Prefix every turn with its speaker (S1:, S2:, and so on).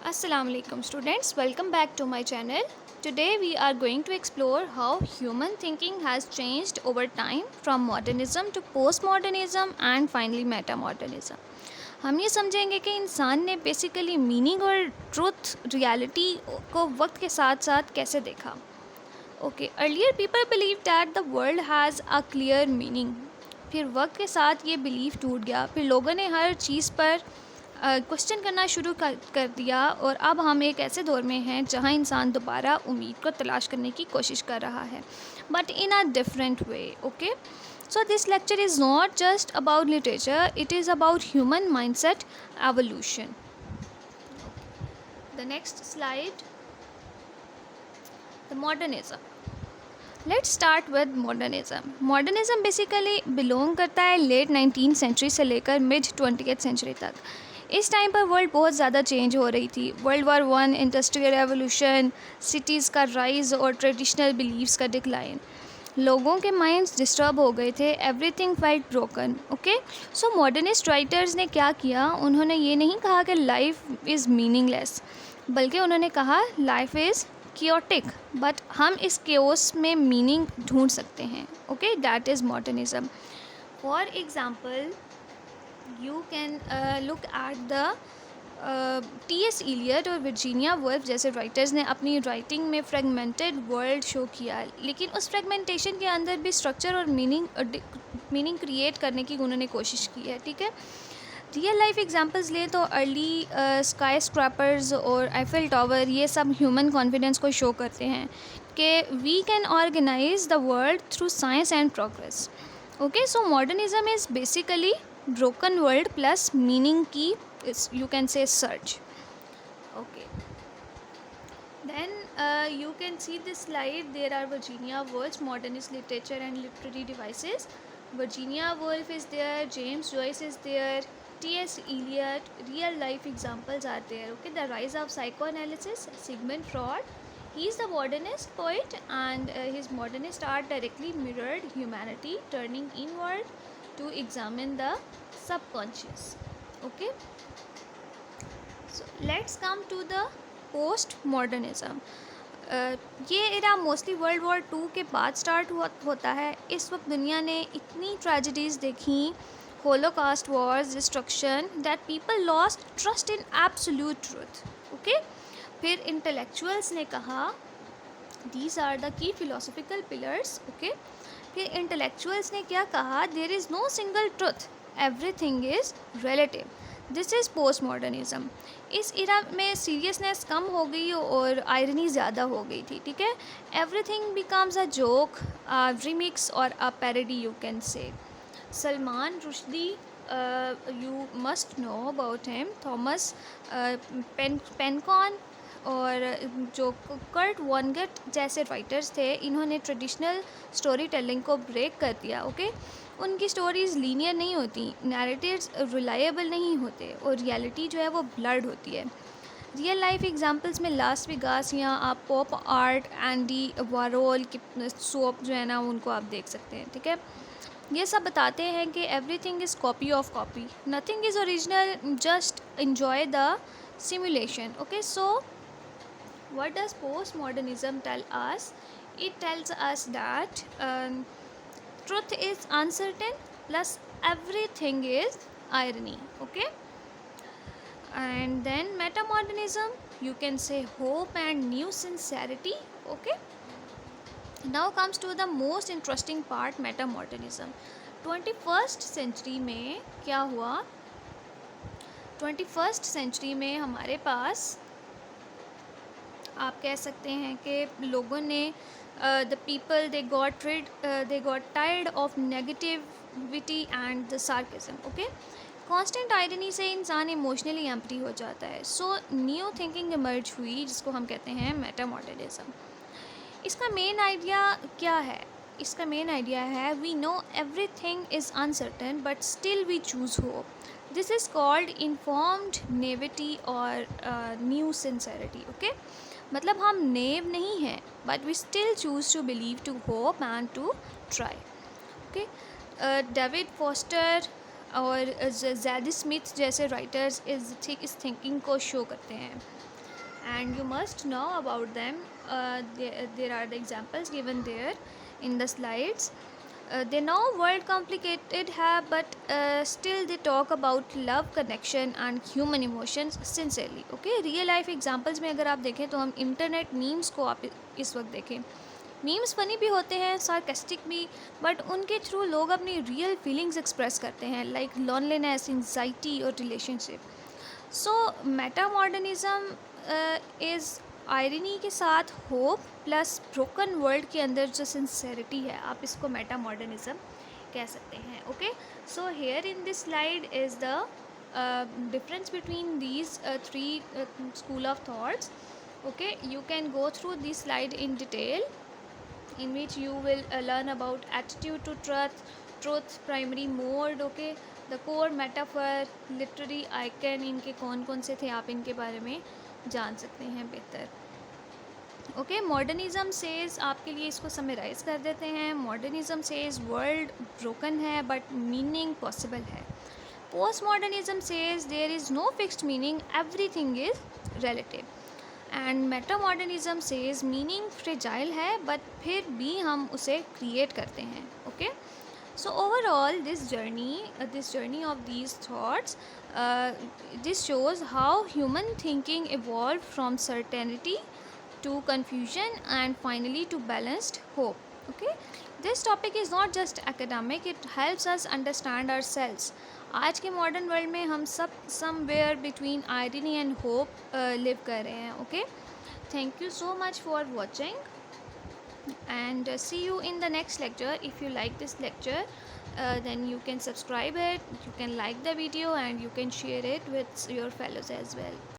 S1: Assalamu alaikum students, welcome back to my channel. Today we are going to explore how human thinking has changed over time from modernism to postmodernism and finally metamodernism. हम ये समझेंगे कि इंसान ने basically meaning और truth reality को वक्त के साथ साथ कैसे देखा. Okay, earlier people believe that the world has a clear meaning. फिर वक्त के साथ ये बिलीव टूट गया. फिर लोगों ने हर चीज़ पर क्वेश्चन करना शुरू कर दिया और अब हम एक ऐसे दौर में हैं जहां इंसान दोबारा उम्मीद को तलाश करने की कोशिश कर रहा है, but in a different way. Okay, so this lecture is not just about literature, it is about human mindset evolution. The next slide, the modernism. Let's start with modernism. Modernism basically belong करता है late 19th century से लेकर mid 20th century तक. इस time पर world बहुत ज़्यादा change हो रही थी. World war 1, industrial revolution, cities का राइज और ट्रेडिशनल बिलीव्स का डिक्लाइन. लोगों के माइंड्स डिस्टर्ब हो गए थे. Everything felt broken. ओके, सो मॉडर्निस्ट राइटर्स ने क्या किया, उन्होंने ये नहीं कहा कि लाइफ इज़ मीनिंगलेस, बल्कि उन्होंने कहा लाइफ इज़ chaotic, बट हम इस केओस में मीनिंग ढूंढ सकते हैं. Okay, that is modernism. For example, you can look at the T.S. Eliot और वर्जीनिया वुल्फ जैसे राइटर्स ने अपनी राइटिंग में फ्रेगमेंटेड वर्ल्ड शो किया, लेकिन उस फ्रेगमेंटेशन के अंदर भी स्ट्रक्चर और मीनिंग क्रिएट करने की उन्होंने कोशिश की है. ठीक है, रियल लाइफ एग्जांपल्स लें तो अर्ली स्काई स्क्रैपर्स और आईफिल टावर, ये सब ह्यूमन कॉन्फिडेंस को शो करते हैं कि we can organise the world through science and progress. Okay, so modernism is basically broken world plus meaning की, you can say, search. Okay, then you can see this slide. There are Virginia Woolf's modernist literature and literary devices. Virginia Woolf is there, James Joyce is there, T.S. Eliot. Real life examples are there. Okay, the rise of psychoanalysis, Sigmund Freud, he is the modernist poet, and his modernist art directly mirrored humanity turning inward to examine the subconscious. Okay, so let's come to the post modernism. ये era mostly world war 2 के बाद start होता है. इस वक्त दुनिया ने इतनी ट्रेजिडीज़ देखी, holocaust wars, destruction, that people lost trust in absolute truth. Okay, फिर इंटेलेक्चुअल्स ने कहा these are the key philosophical pillars. Okay, फिर इंटेलेक्चुअल्स ने क्या कहा, there is no single truth, everything is relative. This is post modernism. इस era में seriousness कम हो गई और आयरनी ज़्यादा हो गई थी. ठीक है, everything becomes a joke, remix और a parody, you can say. Salman Rushdie, you must know about him, Thomas Pynchon और जो कर्ट वॉनगेट जैसे राइटर्स थे, इन्होंने ट्रेडिशनल स्टोरी टेलिंग को ब्रेक कर दिया. ओके, उनकी स्टोरीज़ लीनियर नहीं होती, नैरेटिव्स रिलायबल नहीं होते और रियलिटी जो है वो ब्लर्ड होती है. रियल लाइफ एग्जांपल्स में लास वेगास या आप पॉप आर्ट, एंडी वारोल की सोप जो है ना, उनको आप देख सकते हैं. ठीक है, ये सब बताते हैं कि everything is copy of copy, nothing is original, just enjoy the simulation. Okay, so what does postmodernism tell us? It tells us that truth is uncertain plus everything is irony. Okay, and then metamodernism, you can say hope and new sincerity. Okay, now comes to the most interesting part, metamodernism. 21st century में क्या हुआ, 21st century में हमारे पास आप कह सकते हैं कि लोगों ने the people they got tired of negativity and the sarcasm. Okay, constant irony से इंसान इमोशनली एम्प्टी हो जाता है. सो न्यू थिंकिंग इमर्ज हुई, जिसको हम कहते हैं मेटामॉडर्निज्म. इसका मेन आइडिया क्या है? इसका मेन आइडिया है we know everything is uncertain but still we choose hope. This is called informed naivety और न्यू सिंसेरिटी. ओके, मतलब हम नेव नहीं हैं but we still choose to believe, to hope and to try. Okay, David Foster और Zadie Smith जैसे writers इस thinking को show करते हैं, and you must know about them. There are the examples given there in the slides. They know world complicated है, but still they talk about love, connection and human emotions sincerely. Okay, real life examples में अगर आप देखें तो हम internet memes को आप इस वक्त देखें, मीम्स फनी भी होते हैं, सार्केस्टिक भी, बट उनके थ्रू लोग अपनी रियल फीलिंग्स एक्सप्रेस करते हैं, लाइक लॉनलीनेस, एंजाइटी और relationship. So Meta modernism is irony के साथ होप प्लस ब्रोकन वर्ल्ड के अंदर जो सिंसेरिटी है, आप इसको मेटा मॉडर्निज़म कह सकते हैं. Okay, so here in this slide is the difference between these three school of thoughts. Okay, you can go through this slide in detail, in which you will learn about attitude to truth, primary mode, okay, the core metaphor, literary icon, इनके कौन कौन से थे आप इनके बारे में जान सकते हैं बेहतर. ओके, मॉडर्निज़म सेज, आपके लिए इसको समराइज़ कर देते हैं. मॉडर्निज़म सेज वर्ल्ड ब्रोकन है बट मीनिंग पॉसिबल है. Post modernism says there is no fixed meaning, everything is relative. And meta modernism says meaning fragile है बट फिर भी हम उसे क्रिएट करते हैं. Okay, so overall this journey of these thoughts, this shows how human thinking evolved from certainty to confusion and finally to balanced hope. Okay, this topic is not just academic, it helps us understand ourselves. आज के modern world में हम सब somewhere between irony and hope live कर रहे हैं. Okay, thank you so much for watching and see you in the next lecture. If you like this lecture, then you can subscribe it, you can like the video and you can share it with your fellows as well.